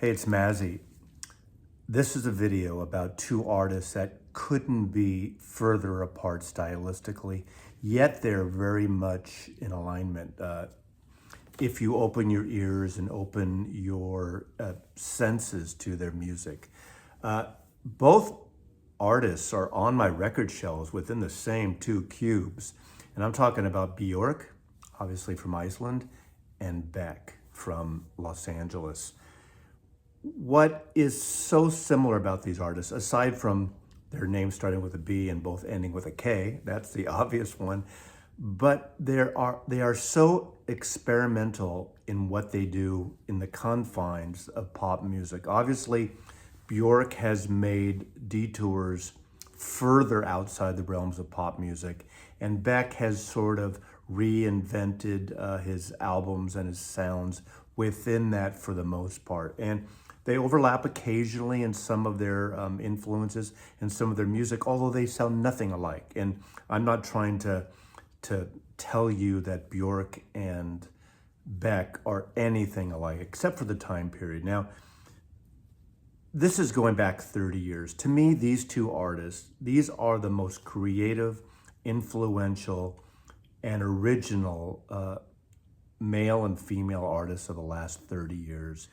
Hey, it's Mazzy. This is a video about two artists that couldn't be further apart stylistically, yet they're very much in alignment. If you open your ears and open your senses to their music. Both artists are on my record shelves within the same two cubes. And I'm talking about Bjork, obviously from Iceland, and Beck from Los Angeles. What is so similar about these artists, aside from their names starting with a B and both ending with a K, that's the obvious one, but they are so experimental in what they do in the confines of pop music. Obviously, Bjork has made detours further outside the realms of pop music, and Beck has sort of reinvented his albums and his sounds within that for the most part. And they overlap occasionally in some of their influences and some of their music, although they sound nothing alike. And I'm not trying to tell you that Bjork and Beck are anything alike, except for the time period. Now, this is going back 30 years. To me, these two artists, these are the most creative, influential, and original male and female artists of the last 30 years.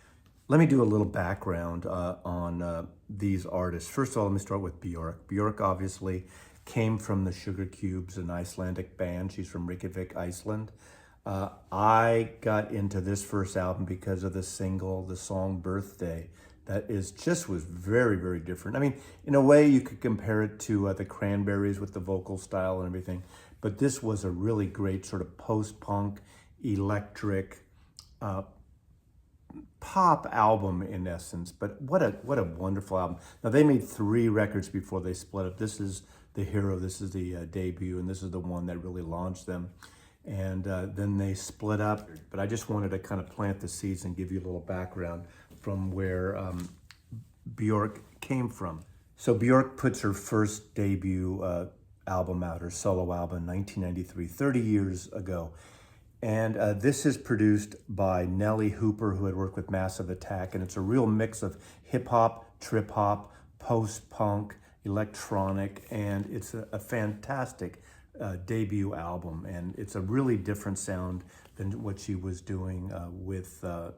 Let me do a little background on these artists. First of all, let me start with Bjork. Bjork obviously came from the Sugar Cubes, an Icelandic band. She's from Reykjavik, Iceland. I got into this first album because of the single, the song Birthday. That was very, very different. I mean, in a way you could compare it to the Cranberries with the vocal style and everything, but this was a really great sort of post-punk, electric, pop album in essence, but what a wonderful album. Now they made 3 records before they split up. This is the hero, this is the debut, and this is the one that really launched them. And then they split up, but I just wanted to kind of plant the seeds and give you a little background from where Bjork came from. So Bjork puts her first debut album out, her solo album, in 1993, 30 years ago. And this is produced by Nellie Hooper, who had worked with Massive Attack, and it's a real mix of hip-hop, trip-hop, post-punk, electronic, and it's a fantastic debut album, and it's a really different sound than what she was doing with the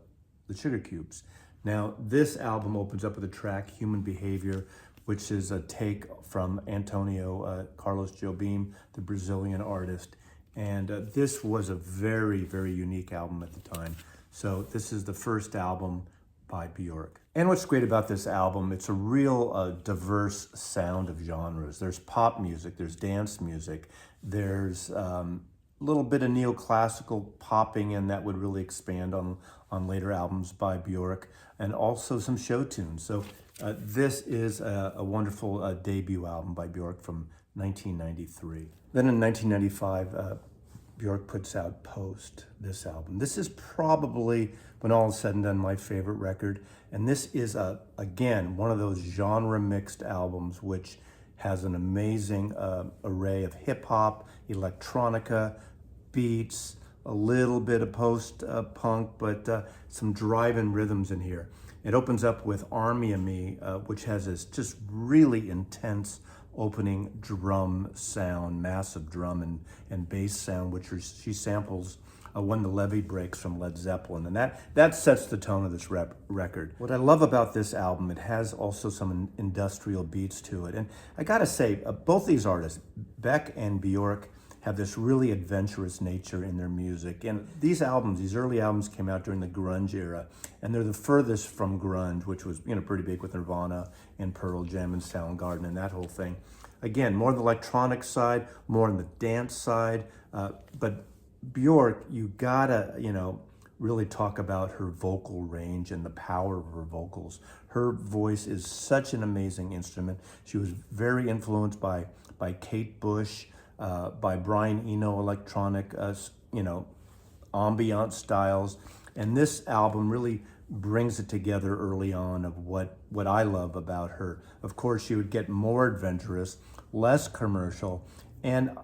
Sugar Cubes. Now, this album opens up with the track Human Behavior, which is a take from Antonio Carlos Jobim, the Brazilian artist. And this was a very, very unique album at the time. So this is the first album by Bjork. And what's great about this album, it's a real diverse sound of genres. There's pop music, there's dance music, there's a little bit of neoclassical popping in that would really expand on later albums by Bjork, and also some show tunes. So this is a wonderful debut album by Bjork from 1993. Then in 1995, Bjork puts out Post, this album. This is probably, when all is said and done, my favorite record. And this is, again, one of those genre-mixed albums which has an amazing array of hip-hop, electronica, beats, a little bit of post-punk, but some drive-in rhythms in here. It opens up with Army of Me, which has this just really intense opening drum sound, massive drum and bass sound, which she samples When the Levee Breaks from Led Zeppelin. And that sets the tone of this record. What I love about this album, it has also some industrial beats to it. And I gotta say, both these artists, Beck and Bjork, have this really adventurous nature in their music. And these early albums came out during the grunge era, and they're the furthest from grunge, which was pretty big with Nirvana and Pearl Jam and Soundgarden and that whole thing. Again, more on the electronic side, more on the dance side, but Bjork, you gotta, really talk about her vocal range and the power of her vocals. Her voice is such an amazing instrument. She was very influenced by Kate Bush, by Brian Eno electronic, ambient styles. And this album really brings it together early on of what I love about her. Of course, she would get more adventurous, less commercial. And,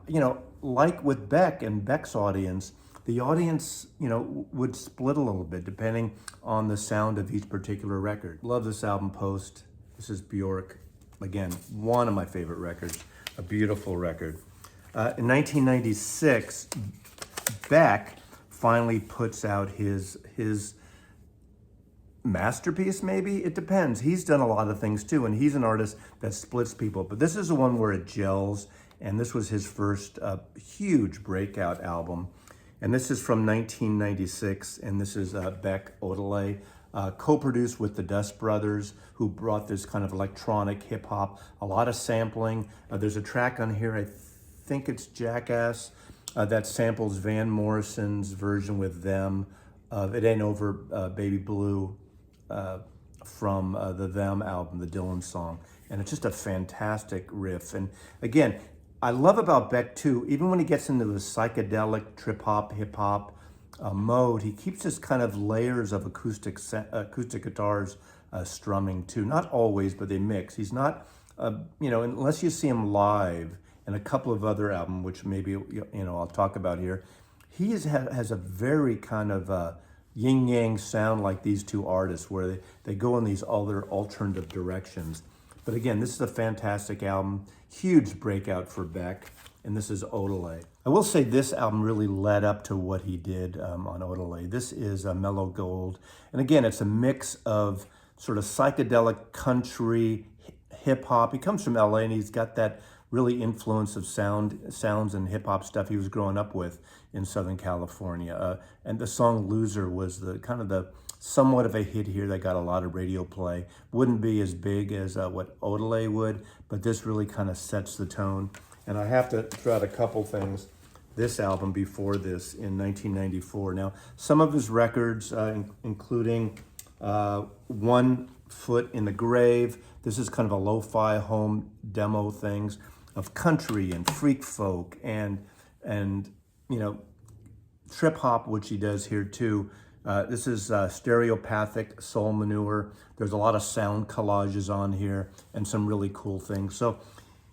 like with Beck and Beck's audience, the audience, you know, would split a little bit depending on the sound of each particular record. Love this album, Post. This is Bjork. Again, one of my favorite records, a beautiful record. In 1996, Beck finally puts out his masterpiece, maybe? It depends. He's done a lot of things too, and he's an artist that splits people. But this is the one where it gels, and this was his first huge breakout album. And this is from 1996, and this is Beck, Odelay, co-produced with the Dust Brothers, who brought this kind of electronic hip-hop, a lot of sampling. There's a track on here, I think it's Jackass, that samples Van Morrison's version with them of It Ain't Over, Baby Blue, from the Them album, the Dylan song. And it's just a fantastic riff. And again, I love about Beck too, even when he gets into the psychedelic trip hop, hip hop mode, he keeps this kind of layers of acoustic guitars strumming too. Not always, but they mix. He's not, you know, unless you see him live and a couple of other albums, which maybe, you know, I'll talk about here, he has a very kind of yin-yang sound like these two artists where they go in these other alternative directions. But again, this is a fantastic album, huge breakout for Beck, and this is Odelay. I will say this album really led up to what he did on Odelay. This is Mellow Gold, and again, it's a mix of sort of psychedelic country, hip-hop. He comes from LA, and he's got that really influence of sounds and hip-hop stuff he was growing up with in Southern California. And the song Loser was the kind of the somewhat of a hit here that got a lot of radio play. Wouldn't be as big as what Odelay would, but this really kind of sets the tone. And I have to throw out a couple things. This album before this in 1994. Now, some of his records, including One Foot in the Grave. This is kind of a lo-fi home demo things of country and freak folk and you know, trip hop, which he does here too. This is Stereopathic Soul Manure. There's a lot of sound collages on here and some really cool things. So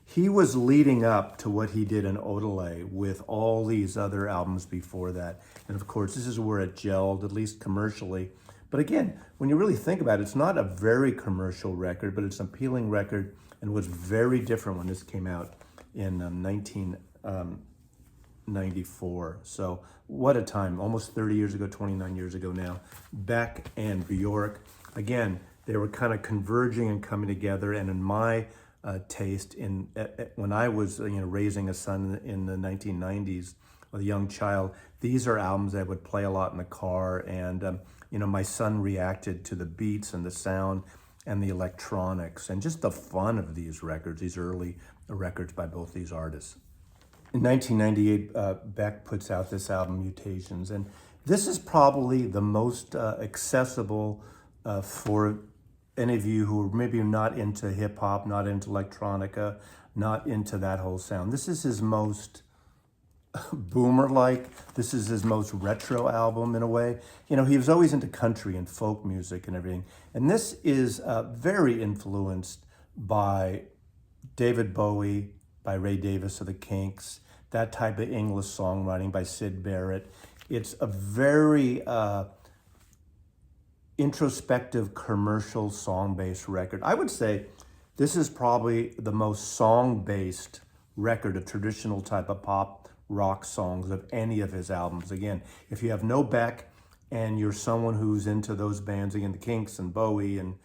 he was leading up to what he did in Odelay with all these other albums before that. And of course, this is where it gelled, at least commercially. But again, when you really think about it, it's not a very commercial record, but it's an appealing record and was very different when this came out in 1994. So what a time, almost 30 years ago, 29 years ago now. Beck and Bjork, again, they were kind of converging and coming together. And in my taste, when I was raising a son in the 1990s, a young child, these are albums that I would play a lot in the car. And my son reacted to the beats and the sound and the electronics and just the fun of these records, these early records by both these artists. In 1998, Beck puts out this album, Mutations, and this is probably the most accessible for any of you who are maybe not into hip hop, not into electronica, not into that whole sound. This is his most boomer-like. This is his most retro album in a way. He was always into country and folk music and everything. And this is very influenced by David Bowie, by Ray Davis of the Kinks, that type of English songwriting by Syd Barrett. It's a very introspective commercial song-based record. I would say this is probably the most song-based record of traditional type of pop rock songs of any of his albums. Again, if you have no Beck and you're someone who's into those bands, again, the Kinks and Bowie and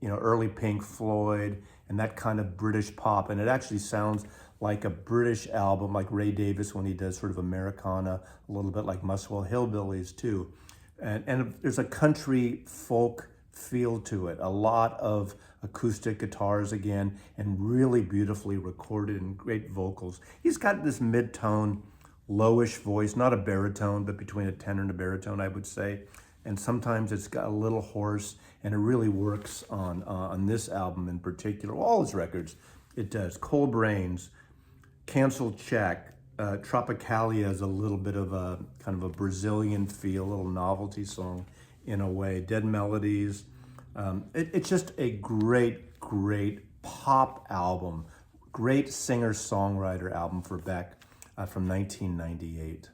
early Pink Floyd and that kind of British pop, and it actually sounds like a British album, like Ray Davis when he does sort of Americana, a little bit like Muswell Hillbillies too. And there's a country folk feel to it, a lot of acoustic guitars again, and really beautifully recorded and great vocals. He's got this mid-tone, lowish voice, not a baritone, but between a tenor and a baritone, I would say. And sometimes it's got a little hoarse, and it really works on this album in particular. All his records, it does. Cold Brains, Cancel Check, Tropicalia is a little bit of a kind of a Brazilian feel, a little novelty song in a way. Dead Melodies. It's just a great, great pop album. Great singer-songwriter album for Beck from 1998.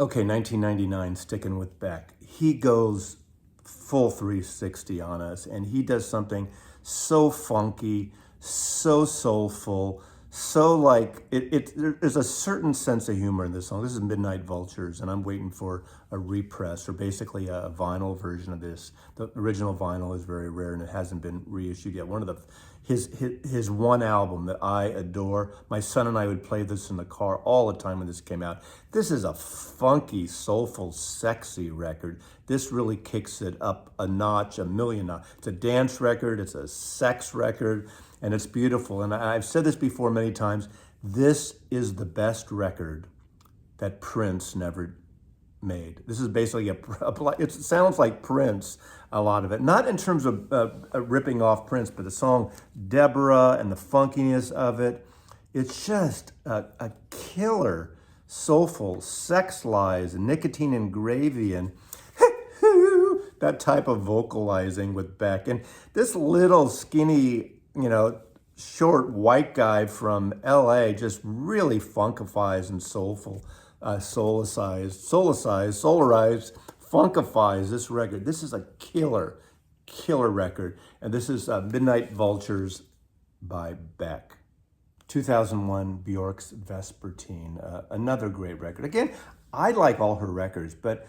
Okay, 1999, sticking with Beck. He goes full 360 on us, and he does something so funky, so soulful, so like there's a certain sense of humor in this song. This is Midnight Vultures, and I'm waiting for a repress or basically a vinyl version of this. The original vinyl is very rare and it hasn't been reissued yet. One of the his one album that I adore. My son and I would play this in the car all the time when this came out. This is a funky, soulful, sexy record. This really kicks it up a notch, a million notch. It's a dance record, it's a sex record, and it's beautiful. And I've said this before many times, this is the best record that Prince never made. This is basically it sounds like Prince, a lot of it. Not in terms of ripping off Prince, but the song Deborah and the funkiness of it. It's just a killer, soulful, sex lies, and nicotine and gravy, and that type of vocalizing with Beck. And this little skinny, short white guy from LA just really funkifies and solarized, funkifies this record. This is a killer record. And this is Midnight Vultures by Beck. 2001, Bjork's Vespertine, another great record. Again, I like all her records, but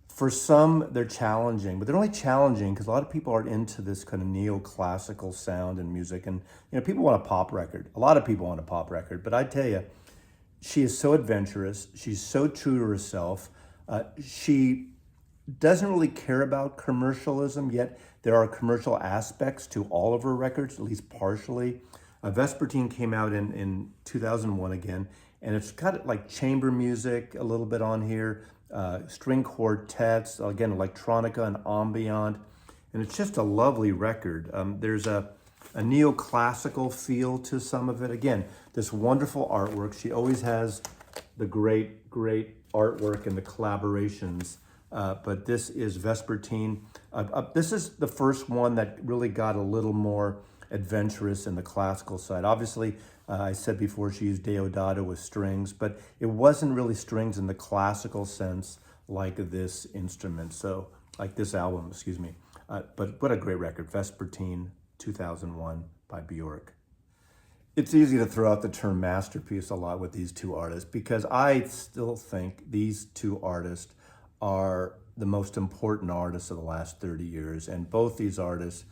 for some, they're challenging, but they're only challenging because a lot of people aren't into this kind of neoclassical sound and music. And, people want a pop record. A lot of people want a pop record, but I tell you, she is so adventurous. She's so true to herself. She doesn't really care about commercialism, yet there are commercial aspects to all of her records, at least partially. Vespertine came out in 2001 again, and it's got like chamber music a little bit on here, string quartets, again, electronica and ambient, and it's just a lovely record. There's a neoclassical feel to some of it. Again, this wonderful artwork. She always has the great artwork and the collaborations. But this is Vespertine. This is the first one that really got a little more adventurous in the classical side. Obviously, I said before she used Deodato with strings, but it wasn't really strings in the classical sense like this instrument. So, like this album, excuse me. But what a great record, Vespertine, 2001 by Bjork. It's easy to throw out the term masterpiece a lot with these two artists because I still think these two artists are the most important artists of the last 30 years, and both these artists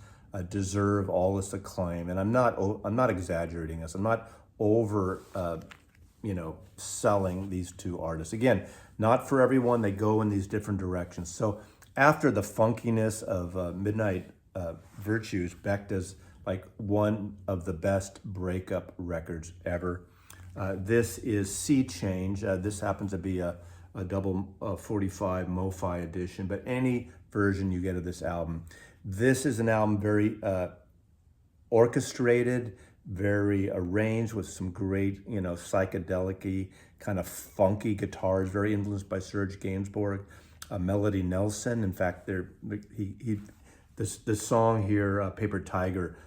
deserve all this acclaim. And I'm not exaggerating this. I'm not over selling these two artists. Again, not for everyone. They go in these different directions. So after the funkiness of Midnight Virtues, Beck does like one of the best breakup records ever. This is Sea Change. This happens to be a double 45 MoFi edition, but any version you get of this album. This is an album very orchestrated, very arranged with some great, psychedelic-y, kind of funky guitars, very influenced by Serge Gainsbourg, Melody Nelson. In fact, this song here, Paper Tiger,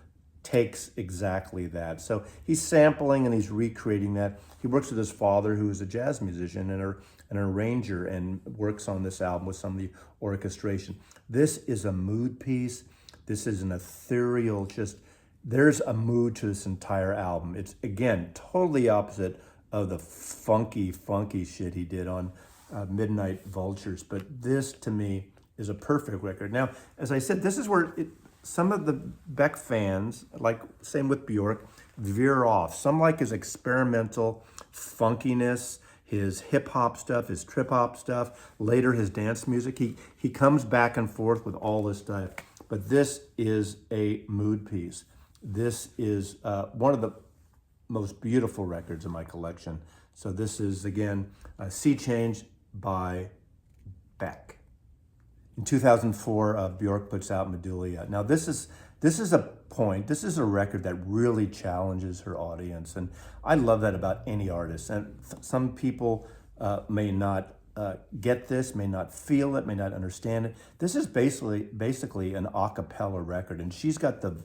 takes exactly that. So he's sampling and he's recreating that. He works with his father, who is a jazz musician and an arranger, and works on this album with some of the orchestration. This is a mood piece. This is an ethereal, there's a mood to this entire album. It's, again, totally opposite of the funky shit he did on Midnight Vultures. But this, to me, is a perfect record. Now, as I said, this is where some of the Beck fans, like same with Bjork, veer off. Some like his experimental funkiness, his hip hop stuff, his trip hop stuff, later his dance music. He comes back and forth with all this stuff. But this is a mood piece. This is one of the most beautiful records in my collection. So this is, again, Sea Change by Beck. In 2004, Bjork puts out Medúlla. Now this is a record that really challenges her audience, and I love that about any artist. And some people may not get this, may not feel it, may not understand it. This is basically an a cappella record, and she's got the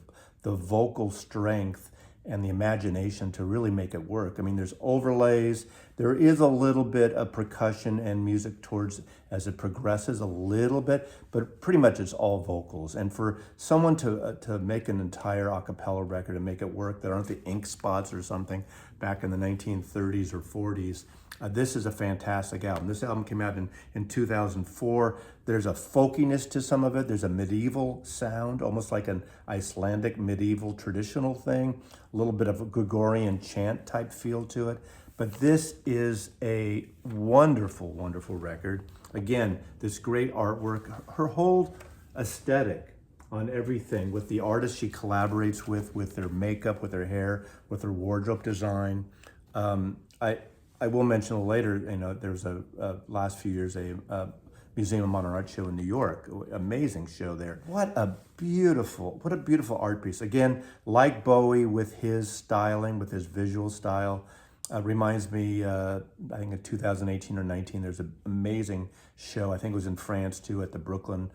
vocal strength and the imagination to really make it work. I mean, there's overlays. There is a little bit of percussion and music towards as it progresses a little bit, but pretty much it's all vocals. And for someone to make an entire a cappella record and make it work, there aren't the ink spots or something back in the 1930s or 40s. This is a fantastic album. This album came out in 2004. There's a folkiness to some of it. There's a medieval sound, almost like an Icelandic medieval traditional thing. A little bit of a Gregorian chant type feel to it. But this is a wonderful, wonderful record. Again, this great artwork. Her whole aesthetic on everything with the artists she collaborates with their makeup, with their hair, with her wardrobe design. I will mention later, there's a last few years, a Museum of Modern Art show in New York. Amazing show there. What a beautiful art piece. Again, like Bowie with his styling, with his visual style, reminds me, I think in 2018 or 19, there's an amazing show, I think it was in France too, at the Brooklyn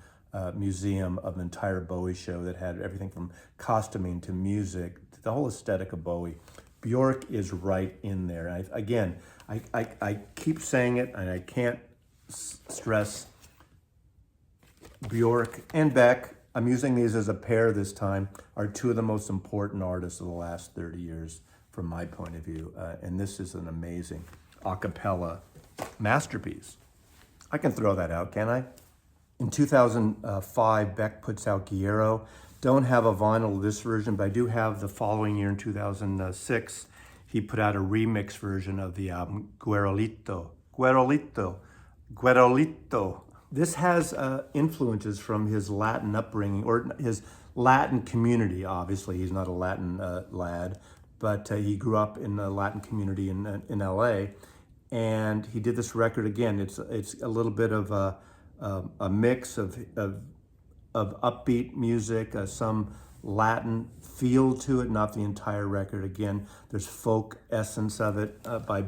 Museum, of an entire Bowie show that had everything from costuming to music, to the whole aesthetic of Bowie. Bjork is right in there. I keep saying it, and I can't stress Bjork and Beck. I'm using these as a pair this time, are two of the most important artists of the last 30 years from my point of view. And this is an amazing a cappella masterpiece. I can throw that out, can I? In 2005, Beck puts out Guero. Don't have a vinyl of this version, but I do have the following year in 2006. He put out a remix version of the album, Guerolito. This has influences from his Latin upbringing, or his Latin community, obviously. He's not a Latin lad, but he grew up in a Latin community in LA. And he did this record again. It's a little bit of a mix of upbeat music, some Latin feel to it, not the entire record. Again, there's folk essence of it by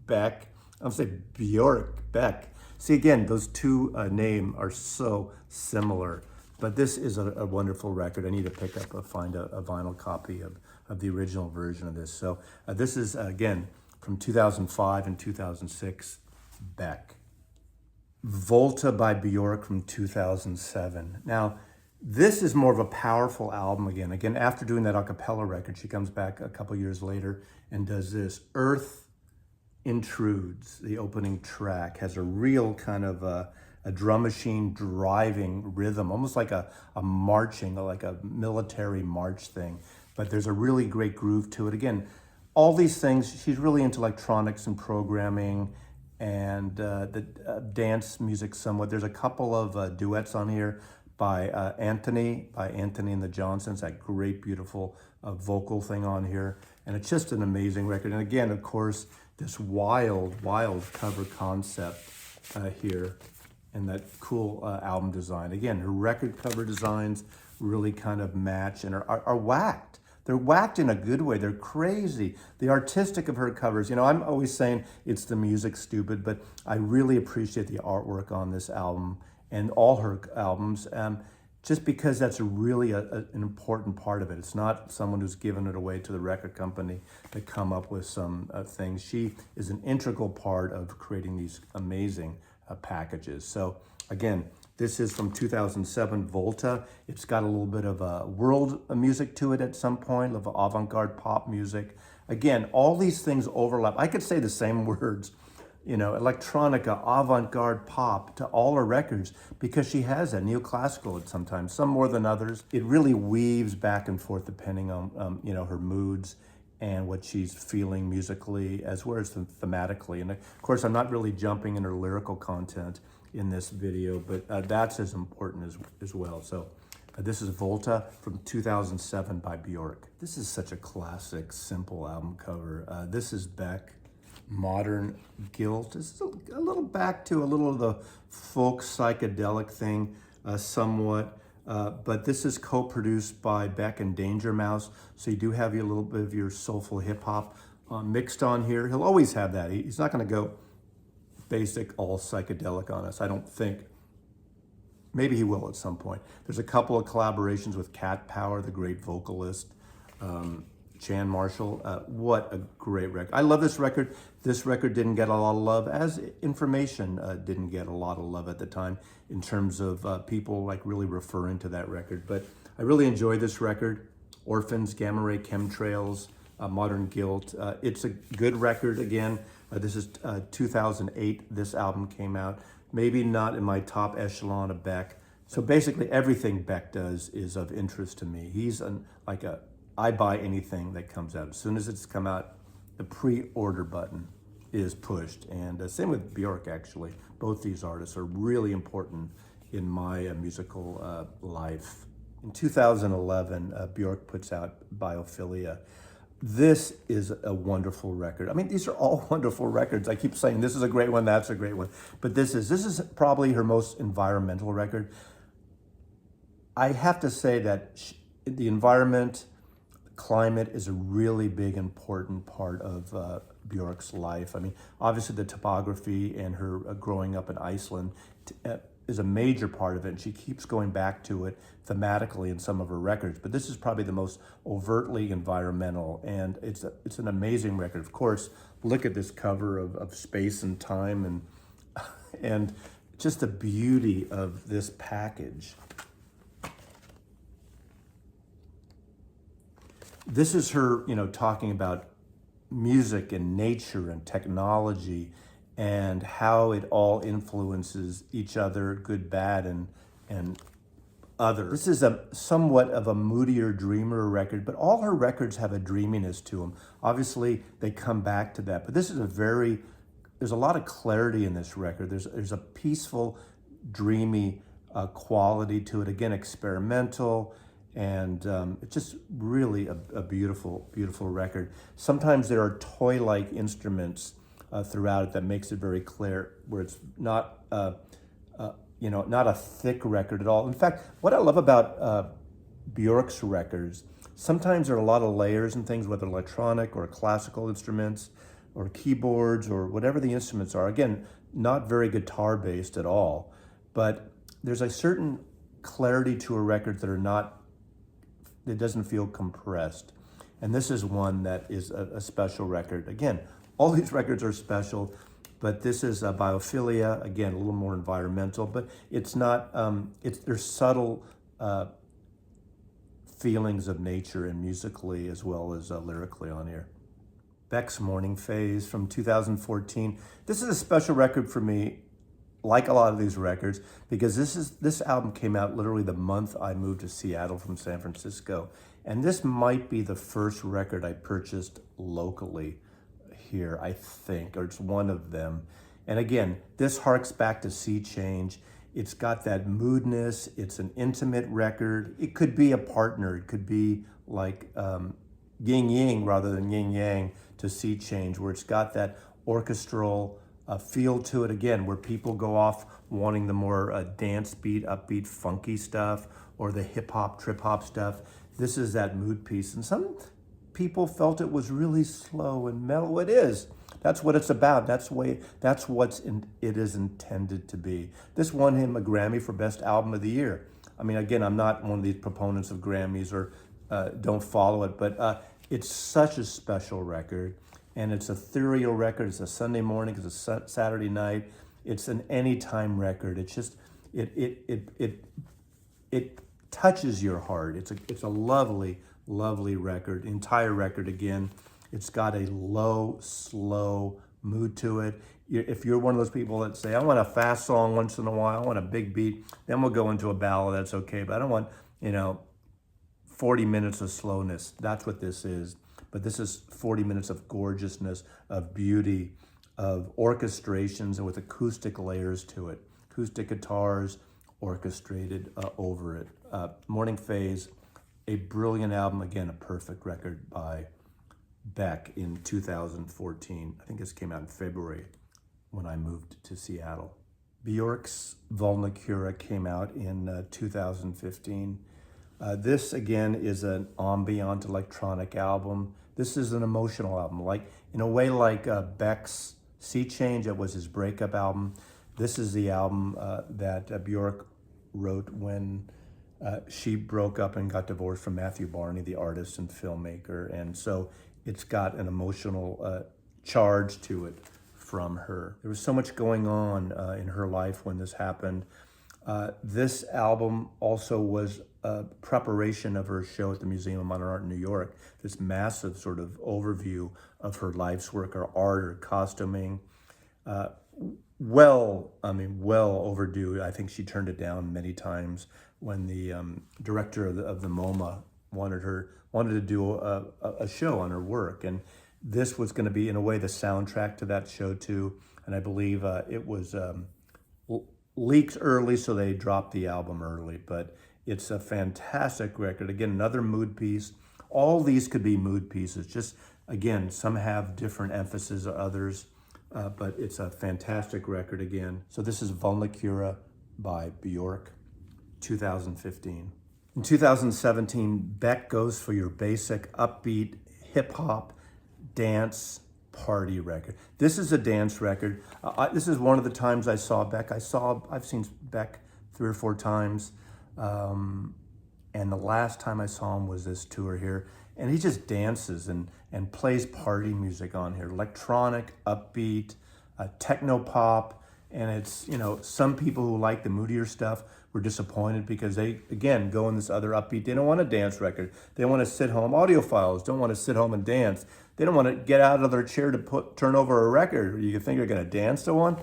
Beck. I'm saying Bjork, Beck. See, again, those two names are so similar, but this is a wonderful record. I need to find a vinyl copy of the original version of this. So this is, again, from 2005 and 2006, Beck. Volta by Bjork from 2007. Now, this is more of a powerful album again. Again, after doing that a cappella record, she comes back a couple years later and does this. Earth Intrudes, the opening track, has a real kind of a drum machine driving rhythm, almost like a marching, like a military march thing. But there's a really great groove to it. Again, all these things, she's really into electronics and programming and the dance music somewhat. There's a couple of duets on here by Anthony and the Johnsons, that great, beautiful vocal thing on here. And it's just an amazing record. And again, of course, this wild cover concept here and that cool album design. Again, her record cover designs really kind of match and are whacked. They're whacked in a good way. They're crazy. The artistic of her covers, I'm always saying it's the music stupid, but I really appreciate the artwork on this album and all her albums, just because that's really an important part of it. It's not someone who's given it away to the record company to come up with some things. She is an integral part of creating these amazing packages. So again, this is from 2007, Volta. It's got a little bit of world music to it at some point, of avant-garde pop music. Again, all these things overlap. I could say the same words, electronica, avant-garde pop to all her records, because she has that neoclassical at sometimes, some more than others. It really weaves back and forth depending on, her moods and what she's feeling musically, as well as thematically. And of course, I'm not really jumping in her lyrical content in this video, but that's as important as well. So this is Volta from 2007 by Bjork. This is such a classic, simple album cover. This is Beck, Modern Guilt. This is a little back to a little of the folk psychedelic thing, somewhat. But this is co-produced by Beck and Danger Mouse, so you do have a little bit of your soulful hip hop mixed on here. He'll always have that. He's not going to go basic, all psychedelic on us, I don't think. Maybe he will at some point. There's a couple of collaborations with Cat Power, the great vocalist. Chan Marshall. What a great record. I love this record. This record didn't get a lot of love, as Information didn't get a lot of love at the time in terms of people like really referring to that record. But I really enjoy this record. Orphans, Gamma Ray Chemtrails, Modern Guilt. It's a good record again. This is 2008, this album came out. Maybe not in my top echelon of Beck. So basically everything Beck does is of interest to me. He's I buy anything that comes out. As soon as it's come out, the pre-order button is pushed. And same with Bjork, actually. Both these artists are really important in my musical life. In 2011, Bjork puts out Biophilia. This is a wonderful record. I mean, these are all wonderful records. I keep saying this is a great one, that's a great one. But this is probably her most environmental record. I have to say that the environment, climate is a really big, important part of Bjork's life. I mean, obviously the topography and her growing up in Iceland is a major part of it, and she keeps going back to it thematically in some of her records. But this is probably the most overtly environmental, and it's an amazing record. Of course, look at this cover of Space and Time, and just the beauty of this package. This is her, talking about music and nature and technology and how it all influences each other, good, bad, and other. This is somewhat of a moodier, dreamer record, but all her records have a dreaminess to them. Obviously, they come back to that, but this is there's a lot of clarity in this record. There's a peaceful, dreamy quality to it. Again, experimental, and it's just really a beautiful, beautiful record. Sometimes there are toy-like instruments throughout it that makes it very clear, where it's not not a thick record at all. In fact, what I love about Bjork's records, sometimes there are a lot of layers and things, whether electronic or classical instruments or keyboards or whatever the instruments are. Again, not very guitar-based at all, but there's a certain clarity to a record that doesn't feel compressed. And this is one that is a special record. Again, all these records are special, but this is Biophilia, again, a little more environmental, but it's not, there's subtle feelings of nature and musically as well as lyrically on here. Beck's Morning Phase from 2014. This is a special record for me, like a lot of these records, because this album came out literally the month I moved to Seattle from San Francisco. And this might be the first record I purchased locally here, I think, or it's one of them. And again, this harks back to Sea Change. It's got that moodness. It's an intimate record. It could be a partner. It could be like yin yang rather than yin yang to Sea Change, where it's got that orchestral feel to it, again, where people go off wanting the more dance beat, upbeat, funky stuff, or the hip hop, trip hop stuff. This is that mood piece. And some people felt it was really slow and mellow. It is. That's what it's about. That's what it is intended to be. This won him a Grammy for Best Album of the Year. I mean, again, I'm not one of these proponents of Grammys or don't follow it, but it's such a special record. And it's a ethereal record. It's a Sunday morning. It's a Saturday night. It's an anytime record. It's just it touches your heart. It's a lovely, lovely record. Entire record again. It's got a low, slow mood to it. If you're one of those people that say, I want a fast song once in a while, I want a big beat, then we'll go into a ballad, that's okay. But I don't want, 40 minutes of slowness. That's what this is. But this is 40 minutes of gorgeousness, of beauty, of orchestrations, and with acoustic layers to it. Acoustic guitars orchestrated over it. Morning Phase, a brilliant album. Again, a perfect record by Beck in 2014. I think this came out in February when I moved to Seattle. Bjork's Vulnicura came out in 2015. This, again, is an ambient electronic album. This is an emotional album, in a way like Beck's Sea Change. That was his breakup album. This is the album that Bjork wrote when she broke up and got divorced from Matthew Barney, the artist and filmmaker. And so it's got an emotional charge to it from her. There was so much going on in her life when this happened. This album also was a preparation of her show at the Museum of Modern Art in New York, this massive sort of overview of her life's work, her art, her costuming. Well overdue. I think she turned it down many times when the director of the MoMA wanted to do a show on her work. And this was going to be, in a way, the soundtrack to that show too. And I believe it was leaked early, so they dropped the album early. But it's a fantastic record. Again, another mood piece. All these could be mood pieces. Just, again, some have different emphasis or others. But it's a fantastic record again. So this is Vulnicura by Bjork, 2015. In 2017, Beck goes for your basic upbeat hip-hop dance party record. This is a dance record. This is one of the times I saw Beck. I've seen Beck 3 or 4 times. And the last time I saw him was this tour here. And he just dances and plays party music on here. Electronic, upbeat, techno pop. And it's, some people who like the moodier stuff were disappointed because they, again, go in this other upbeat. They don't want a dance record. They want to sit home. Audiophiles don't want to sit home and dance. They don't want to get out of their chair to turn over a record. You think you're going to dance to one?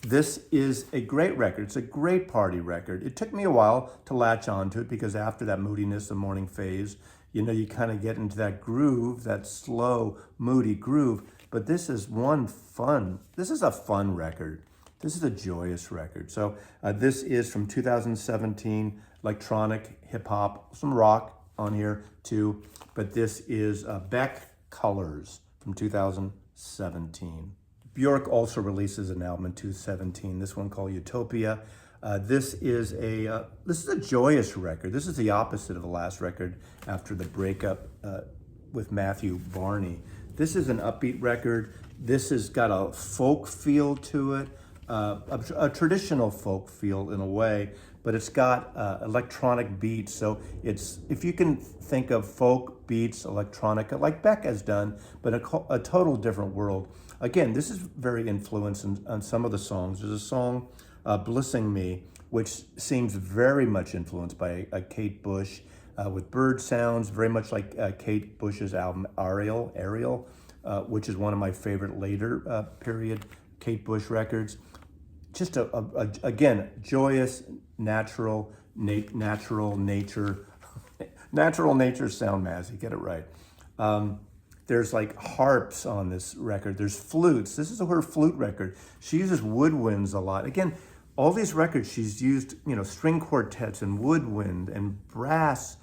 This is a great record. It's a great party record. It took me a while to latch onto it because after that moodiness, the morning phase, you kind of get into that groove, that slow, moody groove. But this is this is a fun record. This is a joyous record. So this is from 2017, electronic, hip hop, some rock on here too. But this is Beck Colors from 2017. Bjork also releases an album in 2017, this one called Utopia. This is a joyous record. This is the opposite of the last record after the breakup with Matthew Barney. This is an upbeat record. This has got a folk feel to it, a traditional folk feel in a way, but it's got electronic beats. So it's, if you can think of folk beats, electronica, like Beck has done, but a total different world. Again, this is very influenced on some of the songs. There's a song, Blissing Me, which seems very much influenced by Kate Bush with bird sounds, very much like Kate Bush's album Ariel, which is one of my favorite later period Kate Bush records. Just again, joyous, natural nature sound mass. You get it right. There's like harps on this record. There's flutes. This is her flute record. She uses woodwinds a lot. Again, all these records, she's used, string quartets and woodwind and brass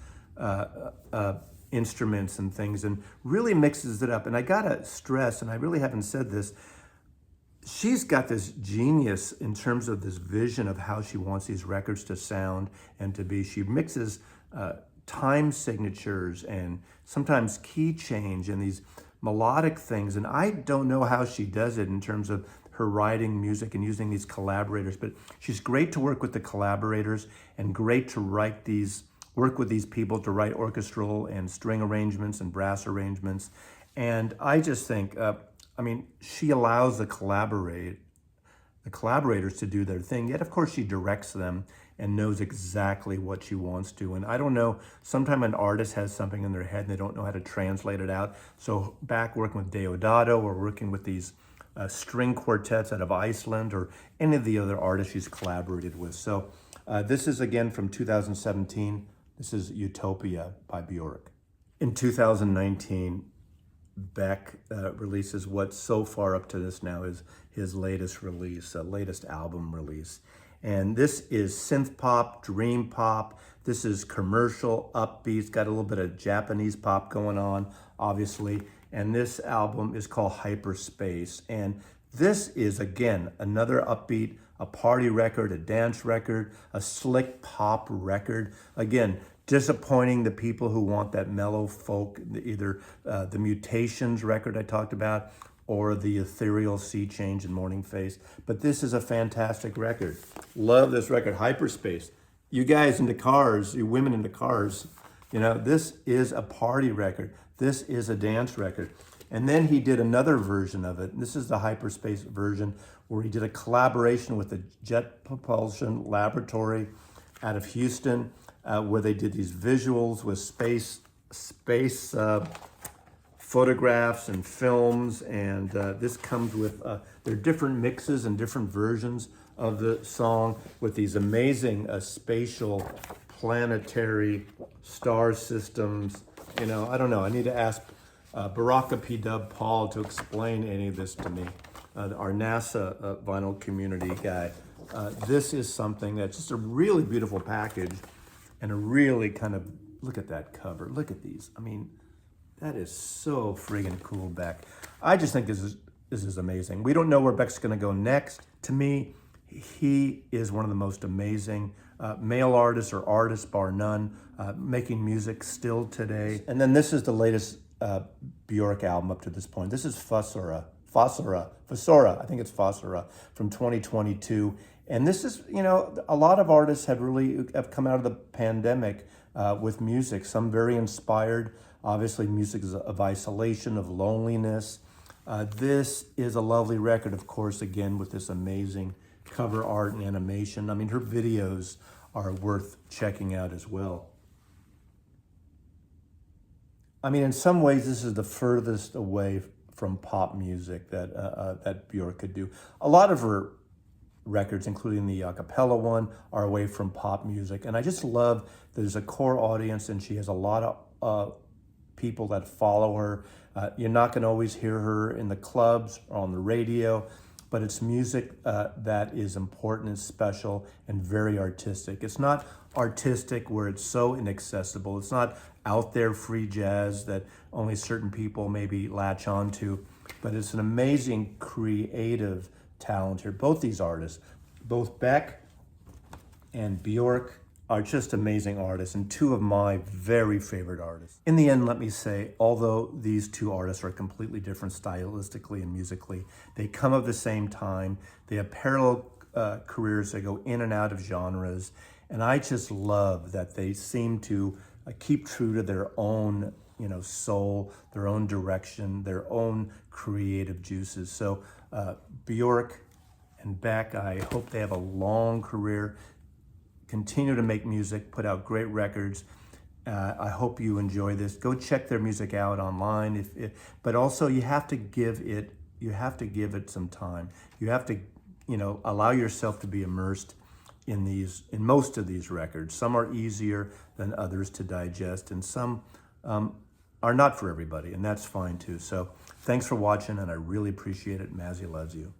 instruments and things, and really mixes it up. And I gotta stress, and I really haven't said this, she's got this genius in terms of this vision of how she wants these records to sound and to be. She mixes time signatures and sometimes key change and these melodic things. And I don't know how she does it in terms of her writing music and using these collaborators, but she's great to work with the collaborators and great to work with these people to write orchestral and string arrangements and brass arrangements. And I just think, she allows the collaborators to do their thing, yet of course she directs them and knows exactly what she wants to. And I don't know, sometimes an artist has something in their head and they don't know how to translate it out. So back working with Deodato or working with these string quartets out of Iceland or any of the other artists she's collaborated with. So this is again from 2017. This is Utopia by Bjork. In 2019, Beck releases what so far up to this now is his latest release, latest album release. And this is synth pop, dream pop. This is commercial, upbeat. It's got a little bit of Japanese pop going on, obviously. And this album is called Hyperspace. And this is, again, another upbeat, a party record, a dance record, a slick pop record. Again, disappointing the people who want that mellow folk, either the Mutations record I talked about or the ethereal sea change and morning face. But this is a fantastic record. Love this record, Hyperspace. you guys into cars, you women into cars, you know, this is a party record. This is a dance record. And then he did another version of it. This is the Hyperspace version where he did a collaboration with the Jet Propulsion Laboratory out of Houston, where they did these visuals with space photographs and films. And this comes with, there are different mixes and different versions of the song with these amazing spatial planetary star systems. You know, I don't know. I need to ask Baraka P. Dub Paul to explain any of this to me, our NASA vinyl community guy. This is something that's just a really beautiful package and a really kind of, look at that cover. Look at these. I mean, that is so friggin' cool, Beck. I just think this is amazing. We don't know where Beck's gonna go next. To me, he is one of the most amazing male artists or artists, bar none, making music still today. And then this is the latest Bjork album up to this point. This is Fossora, I think it's Fossora from 2022. And this is, you know, a lot of artists have come out of the pandemic with music, some very inspired. Obviously, music is of isolation, of loneliness. This is a lovely record, of course, again, with this amazing cover art and animation. I mean, her videos are worth checking out as well. I mean, in some ways, this is the furthest away from pop music that Bjork could do. A lot of her records, including the a cappella one, are away from pop music. And I just love there's a core audience and she has a lot of people that follow her. You're not going to always hear her in the clubs or on the radio, but it's music that is important and special and very artistic. It's not artistic where it's so inaccessible. It's not out there free jazz that only certain people maybe latch onto, but it's an amazing creative talent here. Both these artists, both Beck and Bjork, are just amazing artists and two of my very favorite artists. In the end, let me say, although these two artists are completely different stylistically and musically, they come of the same time. They have parallel careers. They go in and out of genres. And I just love that they seem to keep true to their own, you know, soul, their own direction, their own creative juices. So Bjork and Beck, I hope they have a long career, continue to make music, put out great records. I hope you enjoy this. Go check their music out online. But also you have to give it some time. You have to, you know, allow yourself to be immersed in most of these records. Some are easier than others to digest, and some are not for everybody, and that's fine too. So thanks for watching, and I really appreciate it. Mazzy loves you.